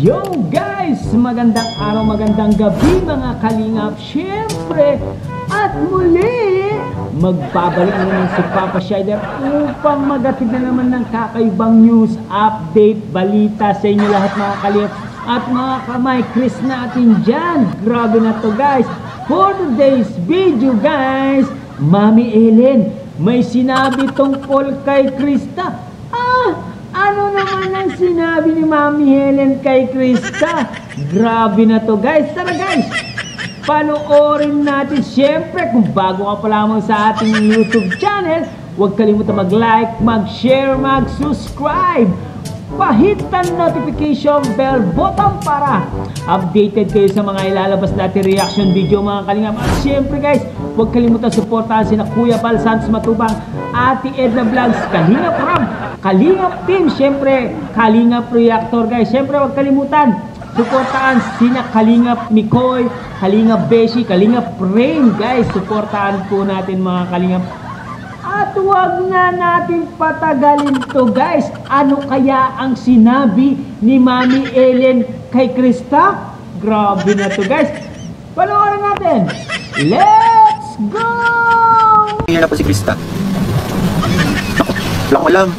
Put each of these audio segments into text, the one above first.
Yo guys! Magandang araw, magandang gabi mga kalingap. Siyempre, at muli, magbabalik na naman si Papa Shider upang magatid na naman ng kakaibang news, update, balita sa inyo lahat mga kalingap. At mga kamay, Chris natin dyan. Grabe na to guys. For today's video guys, Mami Ellen, may sinabi tungkol kay Krista. Ano naman ang sinabi ni Mami Ellen kay Krista? Grabe na to guys. Tara guys, panoorin natin. Siyempre, kung bago ka pa lamang sa ating YouTube channel, huwag kalimutan mag-like, mag-share, mag-subscribe. Pahitan notification bell button para updated kayo sa mga ilalabas natin reaction video mga kalingap. At syempre guys, huwag kalimutan suportahan sina Kuya Bal Santos Matubang, Ate Edna Vlogs, Kalingap Ram, Kalingap Team, syempre Kalingap Reactor guys. Syempre huwag kalimutan suportahan sina Kalingap Mikoy, Kalingap Beshi, Kalingap Rain guys. Suportahan po natin mga kalingap. At huwag na natin patagalin to guys. Ano kaya ang sinabi ni Mami Ellen kay Krista? Grabe na to guys. Panoorin natin. Let's go! Yan na po si Krista. Wala ko alam.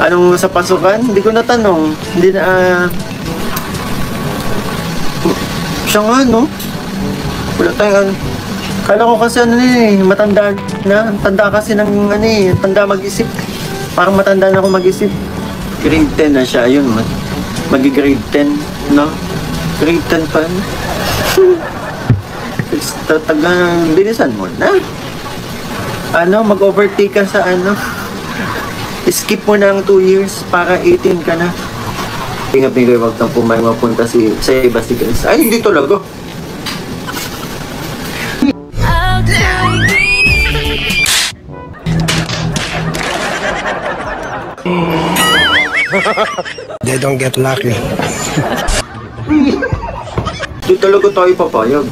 Anong sa pasukan? Hindi ko natanong. Hindi na... siya nga, no? Wala tayong... Kala ko kasi ano matanda na. Tanda kasi ng tanda mag-isip. Parang matanda na ako mag-isip. Grade 10 na siya, ayun. Magi-grade 10, no? Grade 10 pa. Bilisan mo na. Mag-overtake ka sa skip mo na ang 2 years para 18 ka na. Ingat nila, wag nang pumayang mapunta sa iba si Chris. Ay, hindi talaga. They don't get lucky. Di talaga tayo papayag.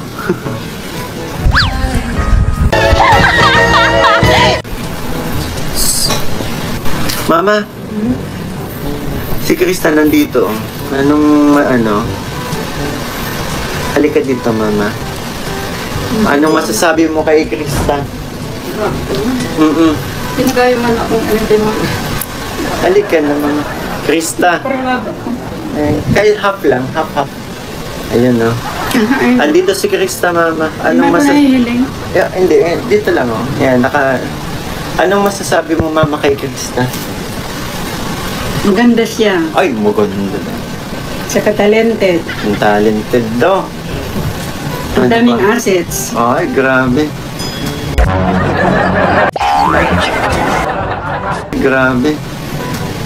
Mama, si Krista nandito. Halika dito, Mama. Anong masasabi mo kay Krista? Pinagaya man akong mo. Halika naman. Krista. Kahit half lang, half. Ayun, no. Andito si Krista, Mama. Anong masasabi? Yeah, hindi, dito lang, oh. Yan, anong masasabi mo, Mama, kay Krista? Maganda siya. Ay, maganda. Saka talented. Ang talented daw. Ang daming assets. Ay, grabe. Grabe.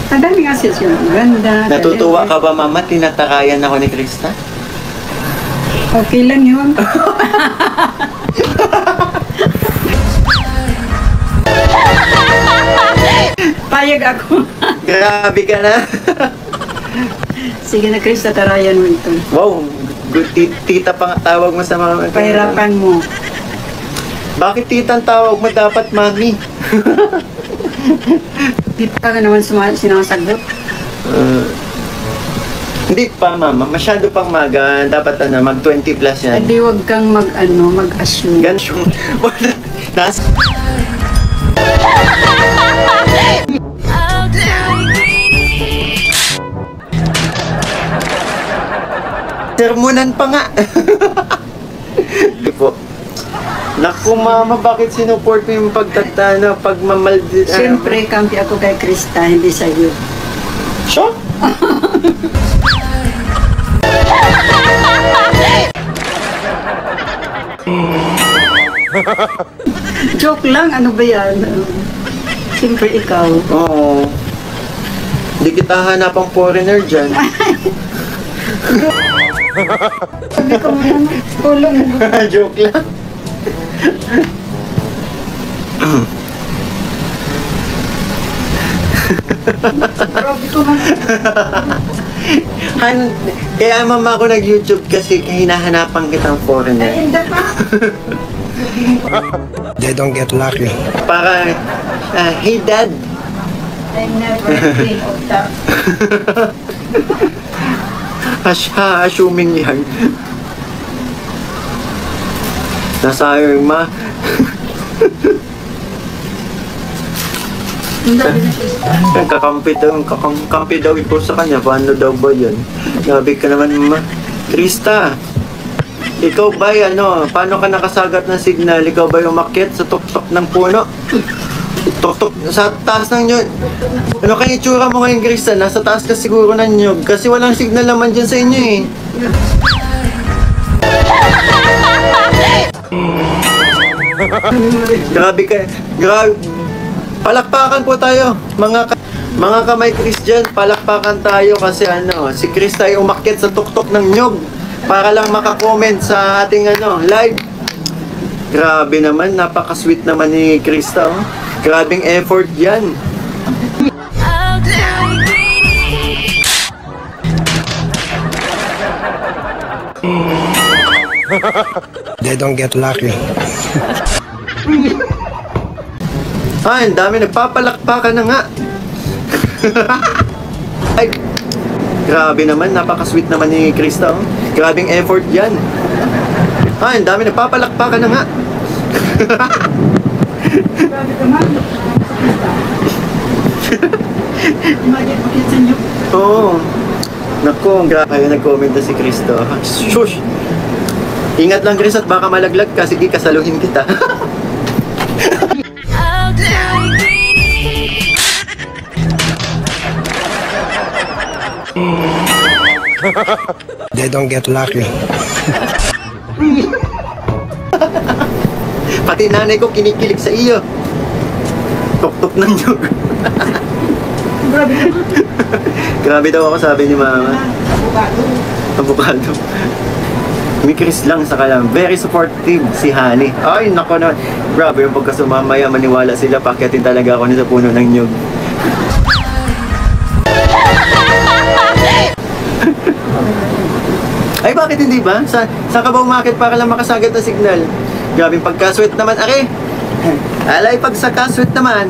Ang daming assets yun. Ganda. Natutuwa ka ba, Mama? Tinatakayan ako ni Krista? Okay lang yun. Payag ako. Grabe ka na. Sige na, Krista, tarayan mo ito. Wow, good tita pang tawag mo sa mga... Pahirapan mo. Bakit tita ang tawag mo dapat, Mami? Di pa ka naman sinasagot. Hindi pa, Mama. Masyado pang maga. Dapat mag-20 plus yan. Hindi, wag kang mag-assume. Gansyo. Sermonan pa nga. Di po. Naku, Mama, bakit sinuport mo yung pagmamaldit? Siyempre, kampi ako kay Krista, hindi sa'yo. Sure? Joke lang, ano ba yan? Siyempre ikaw. Oo. Hindi kita hanapang foreigner dyan. Sabi ko mo, tulong mo. Joke lang. Grabe ko man. Kaya Mama ako nag-YouTube kasi hinahanapan kitang foreigner. Ay, hindi pa. They don't get lucky. Para, hey Dad, I never think of that. Assuming yan. Nasayang ma. Kakampi daw ito sa kanya. Paano daw ba yan? Gabi ka naman ma. Krista, ikaw ba paano ka nakasagat ng signal? Ikaw ba yung umakyat sa tuktok ng puno? Tuktok sa taas ng nyug. Ano kaya itsura mo ngayon, Krista? Nasa taas ka siguro ng nyug kasi walang signal naman dyan sa inyo eh. Grabe. Palakpakan po tayo, mga kamay Christian, palakpakan tayo kasi si Krista ay umakyat sa tuktok ng nyug para lang makakomment sa ating live. Grabe naman, napaka-sweet naman ni Krista, oh. Grabing effort yan. They don't get lucky. Ay, ang dami nagpapalakpakan na nga. Ay, grabe naman, napaka-sweet naman ni Krista, oh. Grabing effort yan. Ay, ang dami nagpapalakpakan na nga. Grabe naman. Makit sa inyo. Oo. Naku, ang grabe. Ayun, nag-comment na si Krista. Shush! Ingat lang, Chris, at baka malaglag ka. Sige, kasaluhin kita. They don't get lucky. Pati nanay ko kinikilig sa iyo. Tok-tok ng nyug. Grabe daw ako, sabi ni mama. Avocado. May Chris lang sa kalam. Very supportive si Honey. Ay, nako na. Grabe yung pagkasumamaya, maniwala sila. Pakyatin talaga ako sa puno ng nyug. Ay, bakit hindi ba? Saan ka ba umakit para lang makasagad na signal? Grabe pagkasweet naman, are. Alay, pagsakasweet naman.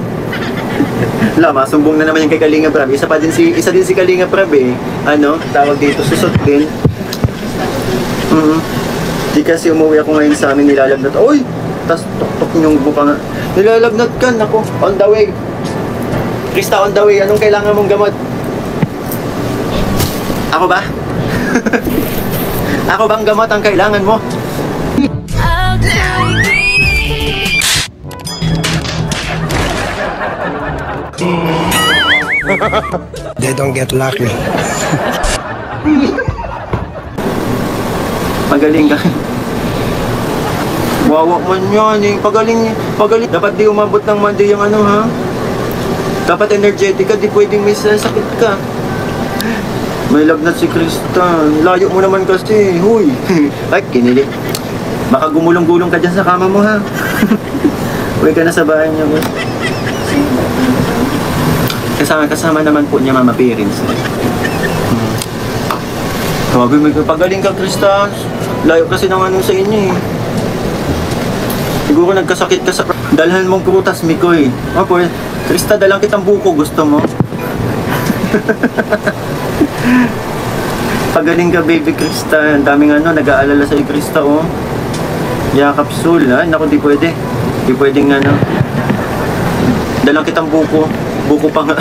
Wala, masumbong na naman yung kay Kalinga Prab. Isa din si Kalinga Prab eh. Tawag dito, susot din. Di kasi umuwi ako ngayon sa amin, nilalagnat. Uy! Tas tok-tok yung buka nga. Nilalagnat ka, nako. On the way. Krista, on the way. Anong kailangan mong gamot? Ako ba? Ako bang gamot ang kailangan mo? They don't get lucky. Pagaling ka. Wawa man yan eh. Pagaling. Dapat di umabot ng Monday yung ha? Dapat energetic ka, di pwedeng may sakit ka. May lagnat si Krista. Layo mo naman kasi. Huy. Ay, kinilig. Baka gumulong-gulong ka dyan sa kama mo ha. Uwi ka na sa bahay niya. Kasama naman po niya mama parents. Grabe, may pagaling ka, Krista. Layo kasi ng sa inyo eh. Siguro nagkasakit ka sa... Dalhan mong prutas, Mikoy. Opo, Krista, dalang kitang buko. Gusto mo? Pagaling ka, baby Krista. Ang daming nag-aalala sa'yo, Krista, oh. Yakap sul, ha? Naku, di pwede. Di pwedeng dalang kitang buko. Buko pa nga.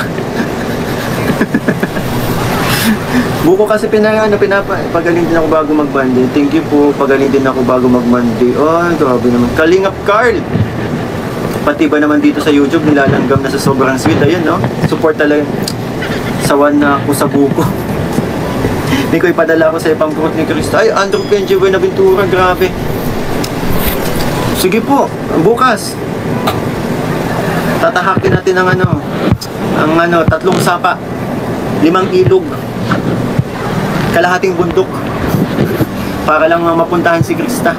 Buko kasi pagaling din ako bago mag-Monday. Thank you po, pagaling din ako bago mag-Monday. Oh, grabe naman. Kalingap Carl! Pati ba naman dito sa YouTube, nilalanggam na sa sobrang sweet. Ayun, no? Support talaga. Sawan na ako sa buko. Hindi ko ipadala ako sa ipang fruit ni Krista. Ay, Andrew Kenji Buenaventura, grabe. Sige po, bukas. Tatahakin natin ang tatlong sapa, 5 ilog, kalahating bundok para lang mapuntahan si Krista.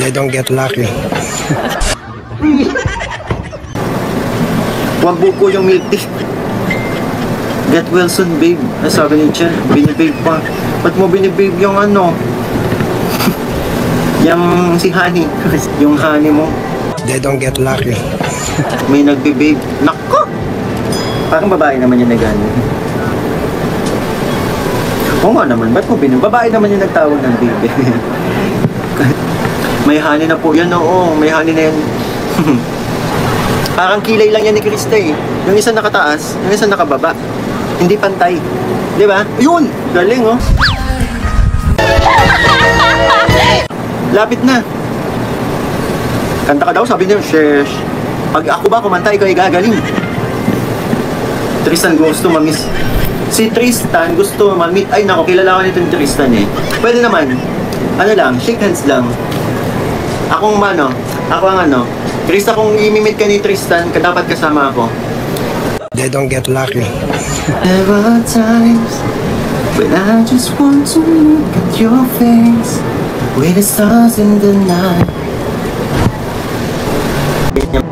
They don't get lucky. Huwag buko yung milk tea. Get well soon, babe. Sabi ni Chen, binibabe pa. Ba't mo binibabe yung Yung si Honey, yung Honey mo, They don't get lucky. may nagbe-babe. Nako! Parang babae naman yung nag-ano. Oo nga naman, ba't mo babae naman yung nagtawag ng baby. May Honey na po yan, oo. May Honey na yan. Parang kilay lang yan ni Krista eh. Yung isa nakataas, yung isa nakababa. Hindi pantay. Di ba? Yun! Galing oh. Lapit na. Kanta ka daw, sabi niya, shesh. Pag ako ba kumanta, ikaw ay gagaling. Tristan gusto mamiss. Si Tristan gusto mamit. Ay nako, kilala ko nitong Tristan eh. Pwede naman. Ano lang, shake hands lang. Ako ang ano. Krista, kung imimit ka ni Tristan, dapat kasama ako. They don't get lucky. There are times when I just want to look at your face with the stars in the night.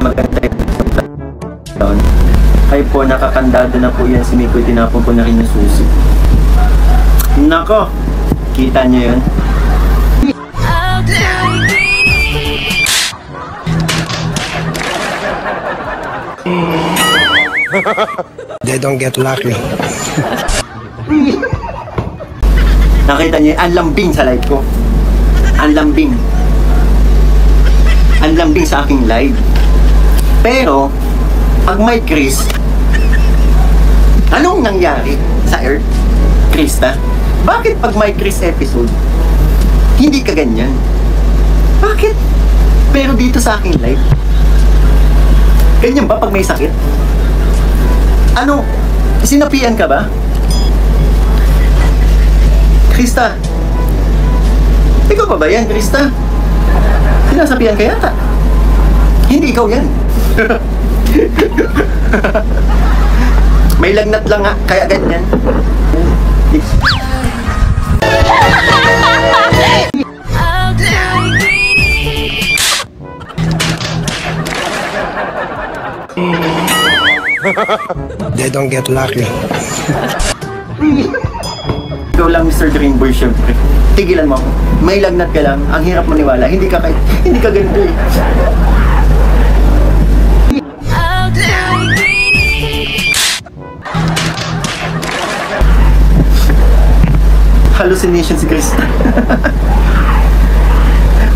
Maganda yun. Ay po, nakakandado na po yan. Si Mikoy, tinapon ko na rin yung susi. Nako, kita niyo yun. They don't get lucky. Nakita niyo, ang lambing sa live ko. Ang lambing. Ang lambing sa aking live. Pero, pag may Chris, anong nangyari sa Earth? Krista? Bakit pag may Chris episode, hindi ka ganyan? Bakit? Pero dito sa aking live, ganyan ba pag may sakit? Ano? Sinapian ka ba? Krista? Ikaw pa ba yan, Krista? Sinasapian ka yata? Hindi ikaw yan. May lagnat lang nga, kaya ganyan. They don't get lucky. Ikaw lang, Mr. Dreamboy, syempre. Tigilan mo ako. May lagnat ka lang, ang hirap maniwala. Hindi ka ganito eh. Hallucination si Krista.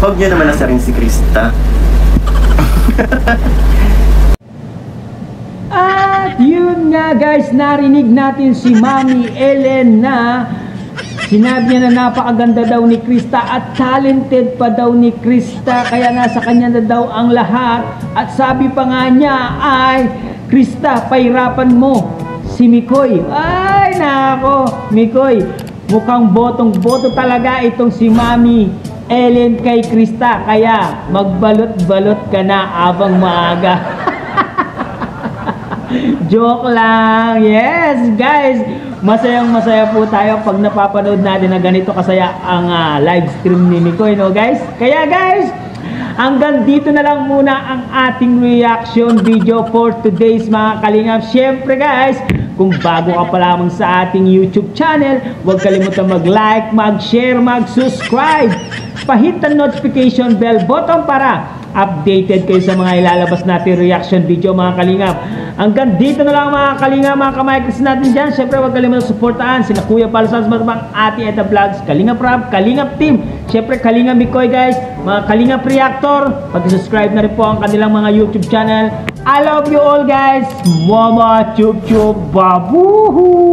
Huwag niyo naman nasarin si Krista. At yun nga guys, narinig natin si Mami Ellen na sinabi niya na napakaganda daw ni Krista at talented pa daw ni Krista, kaya nasa kanya na daw ang lahat. At sabi pa nga niya ay, Krista, pahirapan mo si Mikoy. Ay nako, Mikoy, mukhang botong-boto talaga itong si Mami Ellen kay Krista, kaya magbalot-balot ka na abang maaga. Joke lang. Yes, guys. Masayang-masaya po tayo pag napapanood natin na ganito kasaya ang live stream ni Mikoy, no guys? Kaya guys, hanggang dito na lang muna ang ating reaction video for today's mga kalingap. Siyempre guys, kung bago ka pa lamang sa ating YouTube channel, huwag kalimutan mag-like, mag-share, mag-subscribe. Pahit ang notification bell button para updated kayo sa mga ilalabas natin reaction video mga kalingap. Hanggang dito na lang mga kalingap, mga kamakris natin dyan. Siyempre huwag kalimutan suportahan sina Kuya Palusans, Ate Eta Vlogs, Kalingap Rap, Kalingap Team, siyempre Kalingap Mikoy guys, mga Kalingap Reactor. Pag-subscribe na rin po ang kanilang mga YouTube channel. I love you all guys. Mama chup chup babu.